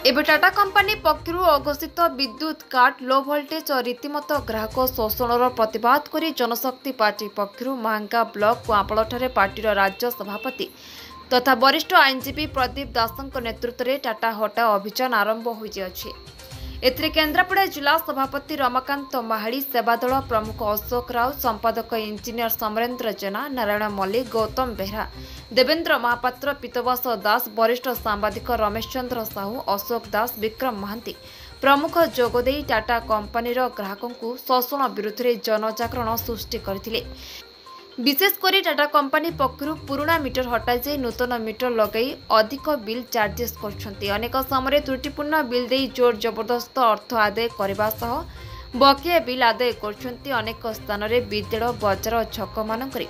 एबे टाटा कंपनी पक्षरु अघोषित विद्युत काट लो भोल्टेज और रीतिमत ग्राहक शोषण प्रतिवाद करी जनशक्ति पार्टी पक्षरु महांगा ब्लॉक कुआपलठारे पार्टीर राज्य सभापति तथा वरिष्ठ आईनजीवी प्रदीप दासଙ୍କ नेतृत्व में टाटा हटाओ अभियान आरंभ होइछि। एथिरे केन्द्रापड़ा जिला सभापति रमाकांत माहाड़ी सेवादल प्रमुख अशोक राव संपादक इंजीनियर समरेन्द्र जेना नारायण मल्लिक गौतम बेहरा देवेंद्र महापात्र पीतवास दास वरिष्ठ सांबादिक रमेश चंद्र साहू अशोक दास विक्रम महांती प्रमुख जोगदे टाटा कंपनीर ग्राहकों शोषण विरुद्ध में जनजागरण सृष्टि करथिले। विशेषकर टाटा कंपनी पक्षरु पुराना मीटर हटाई जाई नूतन मीटर लगाई अधिक बिल चार्जेस करछंती। अनेक समय त्रुटिपूर्ण बिल दे जोर जबरदस्त अर्थ आदाय करबा सह बकिया बिल आदाय करछंती। अनेक स्थान में विद्यालय बजार छक मानकरे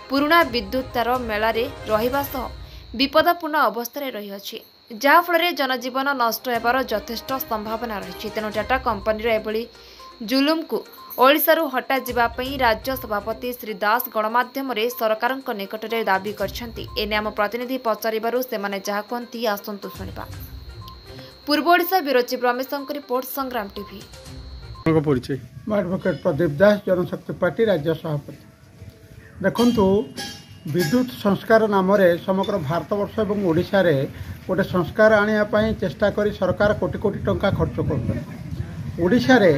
पुराना विद्युत तार मेलारे रहिबा सह विपदपूर्ण अवस्था रही अछि, जहाँफल जनजीवन नष्ट होबार यथेष्ट संभावना रही। तेणु टाटा कंपनीर एभली जुलुम को ओडिशारू हटा जिबापई राज्य सभापति श्री दास गणमाध्यम सरकार निकट में दाबी करछंती। एने आम प्रतिनिधि पचारिबारु सेमाने जहा कहंती आसंतु सुनिबा। पूर्व Odisha bureau chief Ramesh report संग्राम टीवी। एडवोकेट प्रदीप दास जनशक्ति पार्टी राज्य सभापति। देखंतु विद्युत संस्कार नाम समग्र भारतवर्ष और ओडिशा रे गोटे संस्कार आने चेष्टा करी सरकार कोटी कोटी टंका खर्च कर ओडिशा रे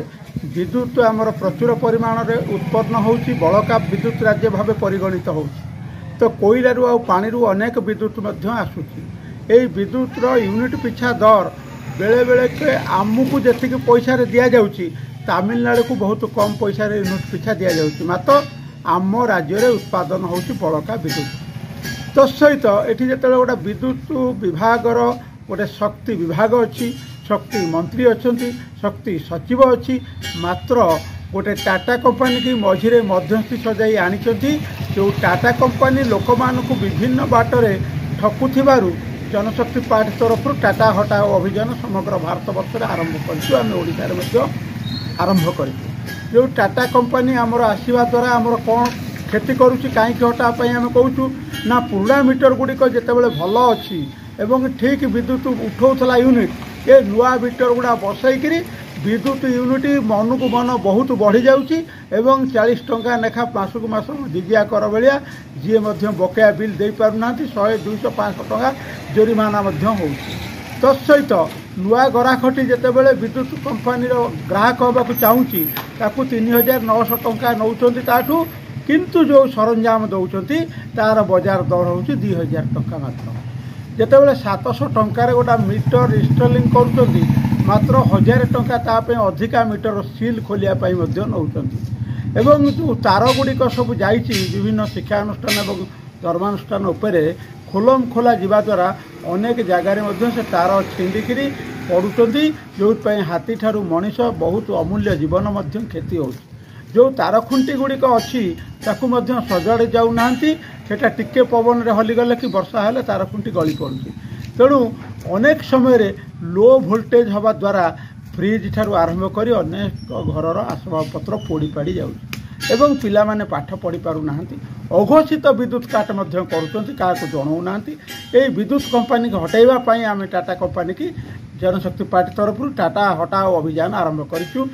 विद्युत आमर प्रचुर परिमाण में उत्पन्न होउची बड़का विद्युत राज्य भाव परिगणित होउची। तो कोईलारू आ पानीरू अनेक विद्युत मध्य आसुची। एई विद्युत रो यूनिट पिछा दर बेले बेले के आमको जेतिक पैसा रे दिया जाउची तमिलनाडु को बहुत कम पैसा रे यूनिट पिछा दिया जाउची। मात्र आम राज्य रे उत्पादन होउची बड़का विद्युत। तो सहित एठी जेतेबेले गोटे विद्युत विभागर गोटे शक्ति विभाग अच्छी, शक्ति मंत्री अच्छा, शक्ति सचिव अच्छी, मात्र गोटे टाटा कंपनी की मझिरे मध्यस्थी सजाई आनी जो टाटा कंपनी लोक मानक विभिन्न बाटरे ठकुथिबारु जनशक्ति पार्टी तरफ टाटा हटाओ अभियान समग्र भारत वर्ष आरंभ कर आरंभ कर जो टाटा कंपनी आमर आसवा द्वारा आमर कौन क्षति करुच्ची कहीं हटापी आम कहूँ ना पुराना मीटर गुड़िक जितेबाला भल अच्छी एवं ठीक विद्युत उठाऊला यूनिट ये नुआ मीटर गुड़ा बसईकरी विद्युत यूनिट मन को मन बहुत बढ़ी जाऊँगी एवं 40 टंका लेखा मासक मास जिजिया कर भाया जी बकेया बिल दे पारना 100, 200, 500 टंका जोरिमाना हो। तत्सहित नुआ गराखटी जितेबाला विद्युत कंपनी ग्राहक होगा चाहूँगी 3900 टंका नौकरी ताठू, किंतु जो सरंजाम दौरान तार बजार दर हूँ 2000 टंका मात्र। जितेबाला 700 टंकार गोटा मीटर इनस्टलिंग कर मात्र 1000 टंका ताप अधिका मीटर सील खोलियापाई नौकरी एवं जो तार गुड़िक सब जाइए विभिन्न शिक्षानुष्ठान और धर्मानुष्ठान उपरे खोलम खोला जीवा द्वारा अनेक जगार से तार छिंडिकी पड़ुंट जो हाथी ठारू मनीष बहुत अमूल्य जीवन क्षति हो। जो तार खुंटी गुड़िक अच्छी सजाड़े जाऊना सेटा टिके पवन रे हलीगले कि वर्षा हेले तार खुंटी गली पड़ुची। तेणु अनेक समय लो वोल्टेज हवा द्वारा फ्रिज ठारू आरंभ कर अनेक घरर आसबाबपत्र पोड़ी पाड़ी जाउची एवं पिला माने पाठ पढ़ी पारु नाहंती। अघोषित विद्युत काट मध्य करूछंती काहाको जणाउ नाहंती। ए विद्युत कंपनी को हटाइबा पई आमे टाटा कंपनी की जनशक्ति पार्टी तरफ टाटा हटाओ अभियान आरंभ करिछु।